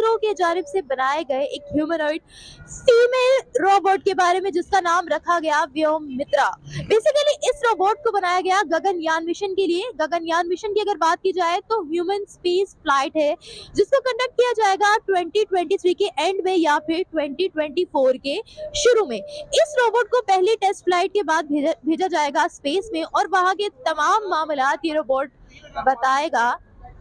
इसरो के जानिब से बनाए गए एक ह्यूमनॉइड फीमेल रोबोट के बारे में, जिसका नाम रखा गया व्योममित्रा। बेसिकली इस रोबोट को बनाया गया गगनयान मिशन के लिए। गगनयान मिशन की अगर बात की जाए तो ह्यूमन स्पेस फ्लाइट है, जिसको कंडक्ट किया जाएगा 2023 के एंड में या फिर 2024 के शुरू में। इस रोबोट को पहली टेस्ट फ्लाइट के बाद भेजा जाएगा स्पेस में, और वहां के तमाम मामलात ये रोबोट बताएगा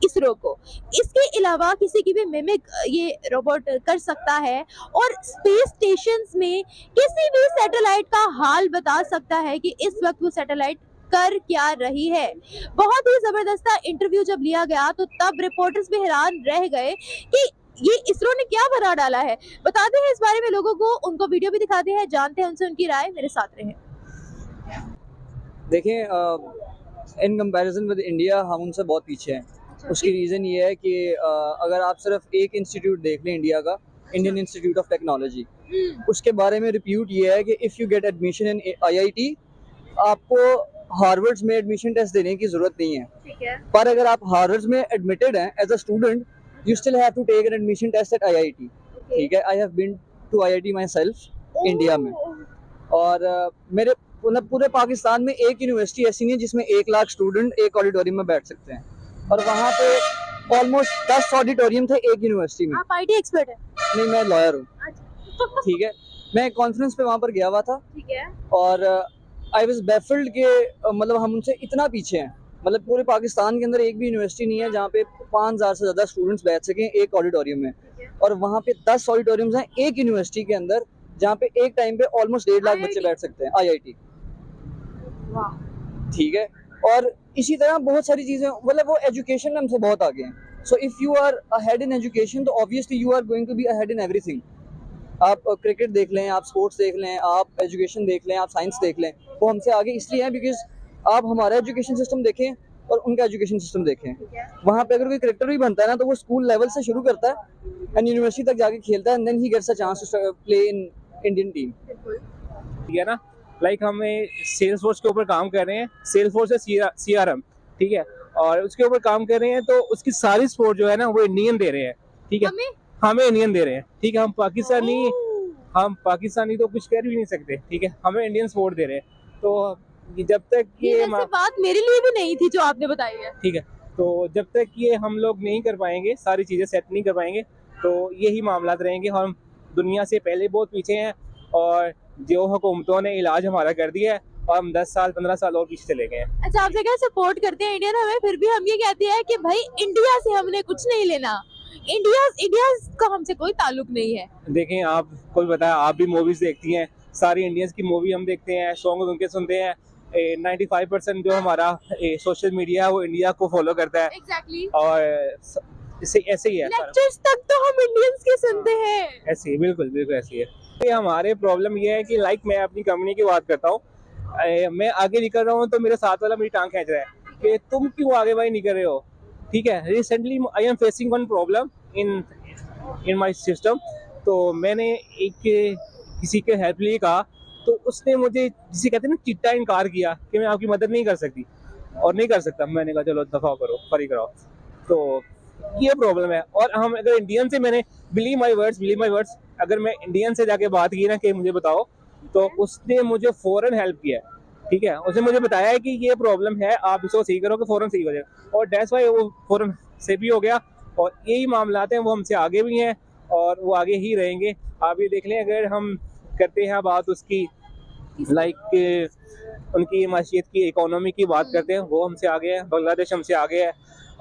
इसरो को। इसके अलावा किसी की भी मिमिक ये रोबोट कर सकता है, और स्पेस स्टेशंस में किसी भी सैटेलाइट का हाल बता सकता है कि इस वक्त वो सैटेलाइट कर क्या रही है। बहुत ही जबरदस्त इंटरव्यू जब लिया गया तो तब रिपोर्टर्स भी हैरान रह गए कि ये इसरो ने क्या बना डाला है। बताते हैं इस बारे में लोगों को, उनको वीडियो भी दिखाते हैं, जानते हैं उनसे उनकी राय। मेरे साथ रहे। देखें, इन कंपैरिजन विद इंडिया हम उनसे बहुत पीछे हैं। उसकी रीज़न ये है कि अगर आप सिर्फ एक इंस्टीट्यूट देख लें इंडिया का, इंडियन इंस्टीट्यूट ऑफ टेक्नोलॉजी, उसके बारे में रिप्यूट ये है कि if you get admission in IIT, आपको हार्वर्ड्स में एडमिशन टेस्ट देने की ज़रूरत नहीं है। ठीक है। पर अगर आप हार्वर्ड्स में एडमिटेड हैं as a student, you still have to take an admission test at IIT. ठीक है, I have been to IIT myself India में, और मेरे मतलब पूरे पाकिस्तान में एक यूनिवर्सिटी ऐसी नहीं है जिसमें 1 लाख स्टूडेंट एक ऑडिटोरियम में बैठ सकते हैं, और वहाँ पे ऑलमोस्ट 10 ऑडिटोरियम थे एक यूनिवर्सिटी में। आप आईटी एक्सपर्ट हैं? नहीं, मैं लॉयर हूँ। ठीक है, मैं कॉन्फ्रेंस पे वहाँ पर गया हुआ था। ठीक है। और आई वाज बैफल्ड के मतलब हम उनसे इतना पीछे हैं। मतलब पूरे पाकिस्तान के अंदर एक भी यूनिवर्सिटी नहीं है जहाँ पे 5000 से ज़्यादा स्टूडेंट्स बैठ सकें एक ऑडिटोरियम में, और वहाँ पे 10 ऑडिटोरियम्स हैं एक यूनिवर्सिटी के अंदर जहाँ पे एक टाइम पे ऑलमोस्ट 1.5 लाख बच्चे बैठ सकते हैं। आईआईटी। ठीक है, और इसी तरह बहुत सारी चीज़ें, मतलब वो एजुकेशन में हमसे बहुत आगे हैं। So if you are ahead in education तो obviously you are going to be ahead in everything. आप क्रिकेट देख लें, आप स्पोर्ट्स देख लें, आप एजुकेशन देख लें, आप साइंस देख लें, वो हमसे आगे इसलिए हैं बिकॉज आप हमारा एजुकेशन सिस्टम देखें और उनका एजुकेशन सिस्टम देखें। वहाँ पे अगर कोई क्रिकेटर भी बनता है ना तो वो स्कूल लेवल से शुरू करता है एंड यूनिवर्सिटी तक जाके खेलता है, and then he gets a chance to play in Indian team. ठीक है ना, लाइक हमें सेल्स फोर्स के ऊपर काम कर रहे हैं। सेल्स फोर्स है सीआरएम, ठीक है, और उसके ऊपर काम कर रहे हैं, तो उसकी सारी सपोर्ट जो है ना वो इंडियन दे रहे हैं। ठीक है, हमें इंडियन दे रहे हैं। ठीक है, हम पाकिस्तानी तो कुछ कर भी नहीं सकते। ठीक है, हमें इंडियन सपोर्ट दे रहे हैं। तो जब तक ये बात मेरे लिए भी नहीं थी जो आपने बताई है। ठीक है, तो जब तक ये हम लोग नहीं कर पाएंगे, सारी चीज़ें सेट नहीं कर पाएंगे, तो यही मामला रहेंगे। हम दुनिया से पहले बहुत पीछे हैं, और जो हुकूमतों ने इलाज हमारा कर दिया है, और हम 10 साल 15 साल और पीछे चले गए हैं। अच्छा, आपसे क्या सपोर्ट करते हैं इंडियन हमें, फिर भी हम ये कहते हैं कि भाई इंडिया से हमने कुछ नहीं लेना, इंडिया का हमसे कोई ताल्लुक नहीं है। देखें, आपको बताया, आप भी मूवीज देखती हैं, सारी इंडियंस की मूवी हम देखते हैं, सॉन्ग उनके सुनते हैं। 95% जो हमारा सोशल मीडिया है वो इंडिया को फॉलो करता है। Exactly. और ऐसे ही है, लेक्चर्स तक तो हम इंडियंस के सुनते हैं। ऐसे ही, बिल्कुल बिल्कुल ऐसे ही है। ये हमारे प्रॉब्लम ये है कि लाइक मैं अपनी कंपनी की बात करता हूँ, मैं आगे निकल रहा हूँ तो मेरे साथ वाला मेरी टांग खींच रहा है कि तुम क्यों आगे भाई निकल रहे हो। ठीक है, recently I am facing one problem in my system. तो मैंने किसी के हेल्प लिए कहा, तो उसने मुझे, जिसे कहते हैं ना, चिट्टा इनकार किया कि मैं आपकी मदद नहीं कर सकती और नहीं कर सकता। मैंने कहा चलो दफा करो, फरी कराओ। तो ये प्रॉब्लम है। और हम अगर इंडियन से, मैंने बिलीव माई वर्ड्स, अगर मैं इंडियन से जाके बात की ना कि मुझे बताओ, तो उसने मुझे फौरन हेल्प किया। ठीक है, उसने मुझे बताया है कि ये प्रॉब्लम है, आप इसको सही करो कि फौरन सही हो जाएगा, और दैट्स व्हाई वो फौरन से भी हो गया। और यही मामलात हैं, वो हमसे आगे भी हैं और वो आगे ही रहेंगे। आप ये देख लें, अगर हम करते हैं बात उसकी, लाइक उनकी माशियत की, इकोनॉमी की बात करते हैं, वो हमसे आगे है। बांग्लादेश हमसे आगे है,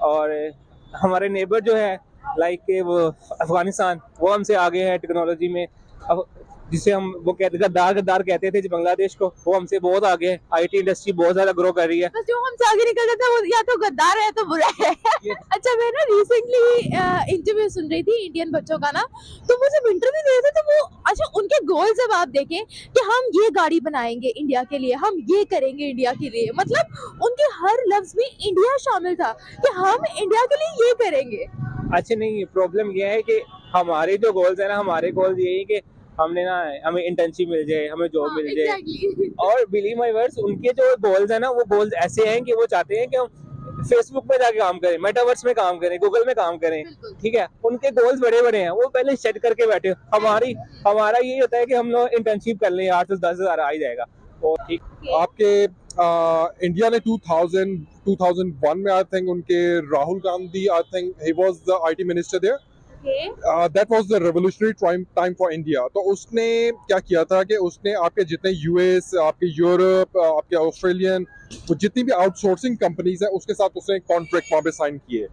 और हमारे नेबर जो है लाइक वो अफगानिस्तान, वो हमसे आगे है टेक्नोलॉजी में। अब जिसे हम वो कहते गद्दार कहते थे बांग्लादेश को, वो हमसे बहुत आगे है। आईटी इंडस्ट्री बहुत ज्यादा ग्रो कर रही है। बस जो हमसे आगे निकल जाता है वो या तो गद्दार है या तो बुरा है। अच्छा, मैं ना रिसेंटली इंटरव्यू सुन रही थी इंडियन बच्चों का ना, तो वो जब इंटरव्यू दे रहे थे तो वो, अच्छा, उनके गोल जब आप देखें कि हम ये गाड़ी बनाएंगे इंडिया के लिए, हम ये करेंगे इंडिया के लिए, मतलब उनके हर लफ्ज में इंडिया शामिल था कि हम इंडिया के लिए ये करेंगे। अच्छा, नहीं, प्रॉब्लम ये है कि हमारे जो गोल्स है ना, हमारे गोल्स यही कि हमें इंटर्नशिप मिल जाए, हमें जॉब मिल जाए। exactly. और बिलीव माय वर्ड्स, उनके जो गोल्स है ना, वो गोल्स ऐसे हैं कि वो चाहते हैं कि हम फेसबुक में जाके काम करें, मेटावर्स में काम करें, गूगल में काम करें, बिल्कुल। ठीक है। उनके गोल्स बड़े बड़े हैं, वो पहले सेट करके बैठे। हमारा ये होता है कि हम लोग इंटर्नशिप कर लें, 8 से 10 हज़ार आ ही जाएगा। और ठीक आपके इंडिया ने 2001 में आई थिंक उनके Rahul Gandhi, I think he was the IT minister there, that was the revolutionary time for India. तो उसने क्या किया था कि उसने आपके जितने यूएस, आपके यूरोप, आपके ऑस्ट्रेलियन, वो जितनी भी आउटसोर्सिंग कंपनीज हैं उसके साथ उसने कॉन्ट्रैक्ट वहां पे साइन किए।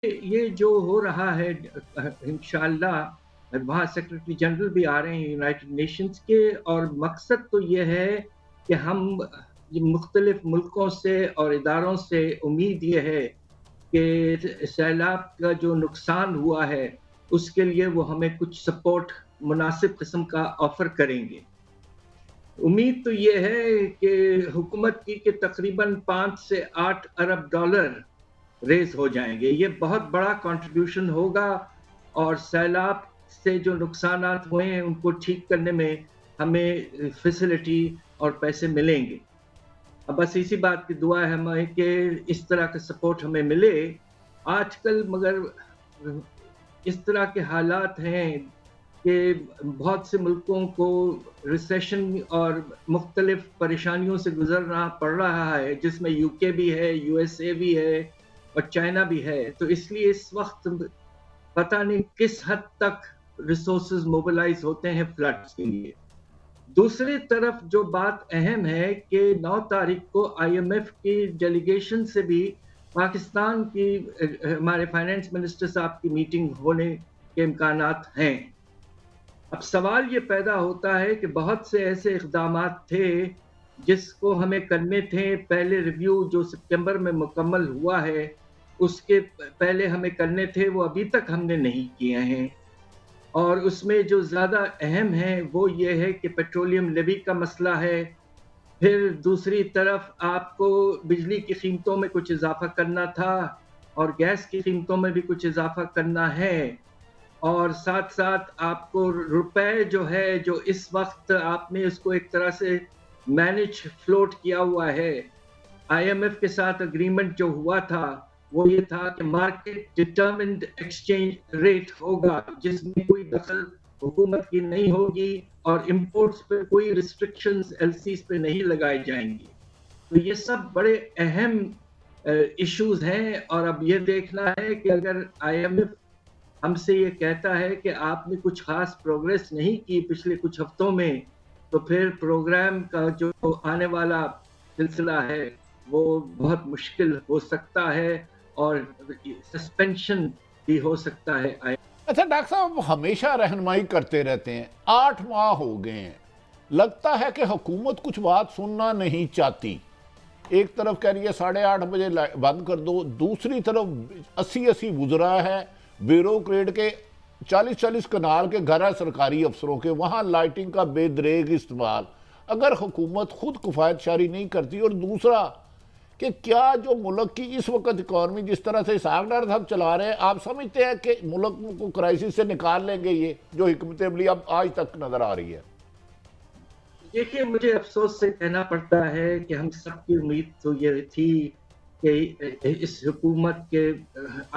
ये जो हो रहा है इंशाल्लाह, वहाँ सेक्रेटरी जनरल भी आ रहे हैं यूनाइटेड नेशंस के, और मकसद तो ये है कि हम मुख्तलिफ मुल्कों से और इदारों से उम्मीद ये है कि सैलाब का जो नुकसान हुआ है उसके लिए वो हमें कुछ सपोर्ट मुनासिब किस्म का ऑफ़र करेंगे। उम्मीद तो ये है कि हुकूमत की कि तकरीबन 5 से 8 अरब डॉलर रेज हो जाएंगे। ये बहुत बड़ा कंट्रीब्यूशन होगा और सैलाब से जो नुकसानात हुए हैं उनको ठीक करने में हमें फैसिलिटी और पैसे मिलेंगे। अब बस इसी बात की दुआ है हमें कि इस तरह का सपोर्ट हमें मिले। आजकल मगर इस तरह के हालात हैं कि बहुत से मुल्कों को रिसेशन और मुख्तलिफ परेशानियों से गुजरना पड़ रहा है, जिसमें यूके भी है, यूएसए भी है और चाइना भी है। तो इसलिए इस वक्त पता नहीं किस हद तक रिसोर्सेज मोबिलाइज होते हैं फ्लड्स के लिए। दूसरी तरफ जो बात अहम है कि 9 तारीख को आईएमएफ की डेलीगेशन से भी पाकिस्तान की हमारे फाइनेंस मिनिस्टर साहब की मीटिंग होने के इम्कानात हैं। अब सवाल ये पैदा होता है कि बहुत से ऐसे इक़दामात थे जिसको हमें करने थे। पहले रिव्यू जो सितंबर में मुकम्मल हुआ है उसके पहले हमें करने थे, वो अभी तक हमने नहीं किए हैं। और उसमें जो ज़्यादा अहम है वो ये है कि पेट्रोलियम लेवी का मसला है। फिर दूसरी तरफ आपको बिजली की कीमतों में कुछ इजाफा करना था और गैस की कीमतों में भी कुछ इजाफा करना है, और साथ साथ आपको रुपए जो है, जो इस वक्त आपने इसको एक तरह से मैनेज फ्लोट किया हुआ है। आईएमएफ के साथ एग्रीमेंट जो हुआ था वो ये था कि मार्केट डिटरमिन्ड एक्सचेंज रेट होगा, जिसमें कोई दखल हुकूमत की नहीं होगी और इंपोर्ट्स पे कोई रिस्ट्रिक्शंस एलसीज पे नहीं लगाए जाएंगी। तो ये सब बड़े अहम इश्यूज हैं। और अब ये देखना है कि अगर आईएमएफ हमसे ये कहता है कि आपने कुछ खास प्रोग्रेस नहीं की पिछले कुछ हफ्तों में, तो फिर प्रोग्राम का जो आने वाला सिलसिला है वो बहुत मुश्किल हो सकता है और सस्पेंशन भी हो सकता है। अच्छा डॉक्टर साहब, हमेशा रहनुमाई करते रहते हैं, 8 माह हो गए हैं, लगता है कि हुकूमत कुछ बात सुनना नहीं चाहती। एक तरफ कह रही है 8:30 बजे बंद कर दो, दूसरी तरफ 80 गुजरा है, ब्यूरोक्रेट के 40 कनाल के घर है सरकारी अफसरों के, वहाँ लाइटिंग का बेदरेग इस्तेमाल। अगर हुकूमत खुद किफ़ायत शारी नहीं करती, और दूसरा कि क्या जो मुल्क की इस वक्त इकॉनमी जिस तरह से इसहाक डार साहब चला रहे हैं, आप समझते हैं कि मुल्क को क्राइसिस से निकाल लेंगे ये जो हिकमत अमली अब आज तक नजर आ रही है? देखिए, मुझे अफसोस से कहना पड़ता है कि हम सबकी उम्मीद तो ये थी कि इस हुकूमत के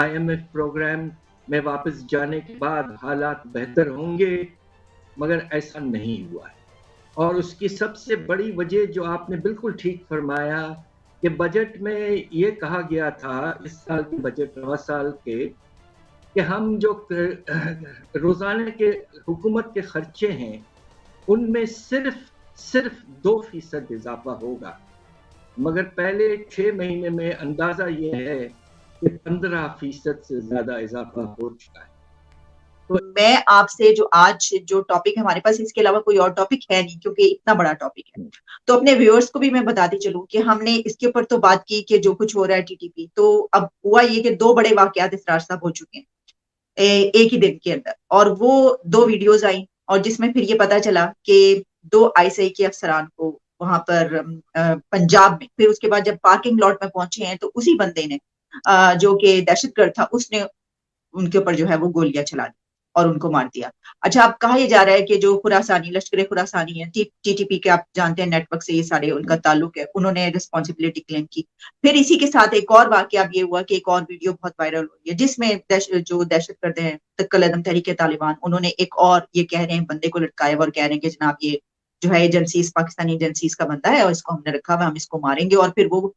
आईएमएफ प्रोग्राम में वापस जाने के बाद हालात बेहतर होंगे, मगर ऐसा नहीं हुआ है। और उसकी सबसे बड़ी वजह जो आपने बिल्कुल ठीक फरमाया कि बजट में ये कहा गया था, इस साल के बजट रवा साल के, कि हम जो रोज़ाना के हुकूमत के खर्चे हैं उनमें सिर्फ 2% इजाफा होगा, मगर पहले 6 महीने में अंदाजा ये है कि 15% से ज्यादा इजाफा हो चुका है। तो मैं आपसे जो आज जो टॉपिक है हमारे पास, इसके अलावा कोई और टॉपिक है नहीं क्योंकि इतना बड़ा टॉपिक है, तो अपने व्यूअर्स को भी मैं बताती चलूं कि हमने इसके ऊपर तो बात की कि जो कुछ हो रहा है टीटीपी, तो अब हुआ ये कि 2 बड़े वाकयात इसरार साहब हो चुके हैं एक ही दिन के अंदर, और वो 2 वीडियोज आई और जिसमें फिर ये पता चला कि 2 आईएसआई के अफसरान को वहां पर पंजाब में, फिर उसके बाद जब पार्किंग लॉट में पहुंचे हैं तो उसी बंदे ने जो कि दहशतगर्द था उसने उनके ऊपर जो है वो गोलियां चला दी। और उनको मार दिया। अच्छा, अब कहा यह जा रहा है कि जो खुरासानी, लश्कर खुरासानी है, टीटीपी के आप जानते हैं नेटवर्क से ये सारे उनका ताल्लुक है, उन्होंने रिस्पॉन्सिबिलिटी क्लेम की। फिर इसी के साथ एक और वाकया अब ये हुआ कि एक और वीडियो बहुत वायरल हो रही है जिसमें जो दहशतगर्द हैं कलअदम तहरीक तालिबान, उन्होंने एक और ये कह रहे हैं बंदे को लटकाया और कह रहे हैं कि जनाब ये जो है एजेंसीज, पाकिस्तानी एजेंसीज का बंदा है और इसको हमने रखा हुआ, हम इसको मारेंगे, और फिर वो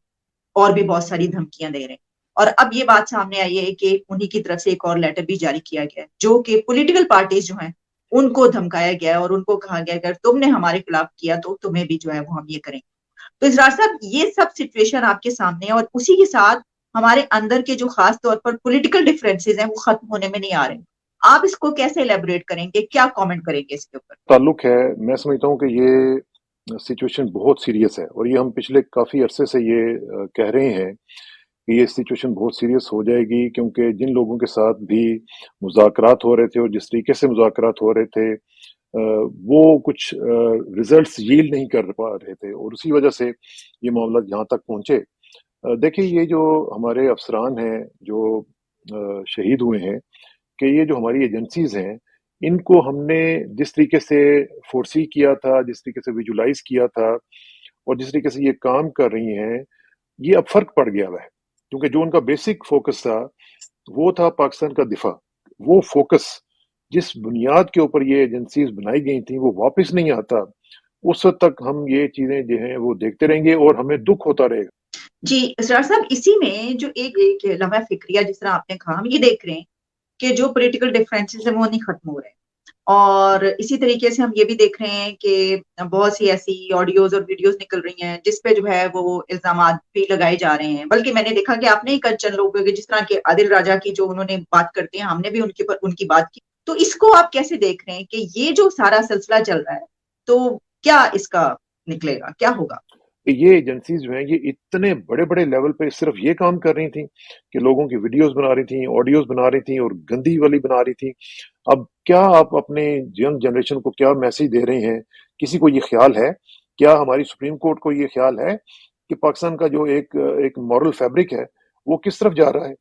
और भी बहुत सारी धमकियां दे रहे हैं। और अब ये बात सामने आई है कि उन्हीं की तरफ से एक और लेटर भी जारी किया गया है जो कि पॉलिटिकल पार्टीज जो हैं उनको धमकाया गया है और उनको कहा गया अगर तुमने हमारे खिलाफ किया तो तुम्हें भी जो है वो हम ये करेंगे। तो इसरार साहब, ये सब सिचुएशन आपके सामने है और उसी के साथ हमारे अंदर के जो खास तौर पर पॉलिटिकल डिफरेंसेस हैं वो खत्म होने में नहीं आ रहे। आप इसको कैसे एलेबोरेट करेंगे, क्या कमेंट करेंगे इसके ऊपर? ताल्लुक है, मैं समझता हूँ कि ये सिचुएशन बहुत सीरियस है और ये हम पिछले काफ़ी अरसे से ये कह रहे हैं कि ये सिचुएशन बहुत सीरियस हो जाएगी, क्योंकि जिन लोगों के साथ भी मुज़ाकरात हो रहे थे और जिस तरीके से मुज़ाकरात हो रहे थे वो कुछ रिजल्ट्स यील्ड नहीं कर पा रहे थे और उसी वजह से ये मामला यहाँ तक पहुँचे। देखिए, ये जो हमारे अफसरान हैं जो शहीद हुए हैं, कि ये जो हमारी एजेंसीज हैं इनको हमने जिस तरीके से फोर्सी किया था, जिस तरीके से विजुलाइज किया था और जिस तरीके से ये काम कर रही हैं, ये अब फर्क पड़ गया हुआ है, क्योंकि जो उनका बेसिक फोकस था वो था पाकिस्तान का दिफा। वो फोकस जिस बुनियाद के ऊपर ये एजेंसीज बनाई गई थी वो वापस नहीं आता। उस वक्त तक हम ये चीजें जो हैं वो देखते रहेंगे और हमें दुख होता रहेगा। जी इसरार साहब, इसी में जो एक लम्हा फिक्रिया जिस तरह आपने कहा, हम ये देख रहे हैं कि जो पॉलिटिकल डिफरेंसेस हैं वो नहीं खत्म हो रहे, और इसी तरीके से हम ये भी देख रहे हैं कि बहुत सी ऐसी ऑडियोज और वीडियोस निकल रही हैं जिस पे जो है वो इल्जामात भी लगाए जा रहे हैं। बल्कि मैंने देखा कि आपने एक चंद लोगों के, जिस तरह के आदिल राजा की जो उन्होंने बात करते हैं, हमने भी उनकी बात की। तो इसको आप कैसे देख रहे हैं कि ये जो सारा सिलसिला चल रहा है तो क्या इसका निकलेगा, क्या होगा? ये एजेंसीज जो हैं ये इतने बड़े बड़े लेवल पे सिर्फ ये काम कर रही थी कि लोगों की वीडियोस बना रही थी, ऑडियोज बना रही थी और गंदी वाली बना रही थी। अब क्या आप अपने यंग जनरेशन को क्या मैसेज दे रहे हैं? किसी को ये ख्याल है? क्या हमारी सुप्रीम कोर्ट को ये ख्याल है कि पाकिस्तान का जो एक मॉरल फैब्रिक है वो किस तरफ जा रहा है?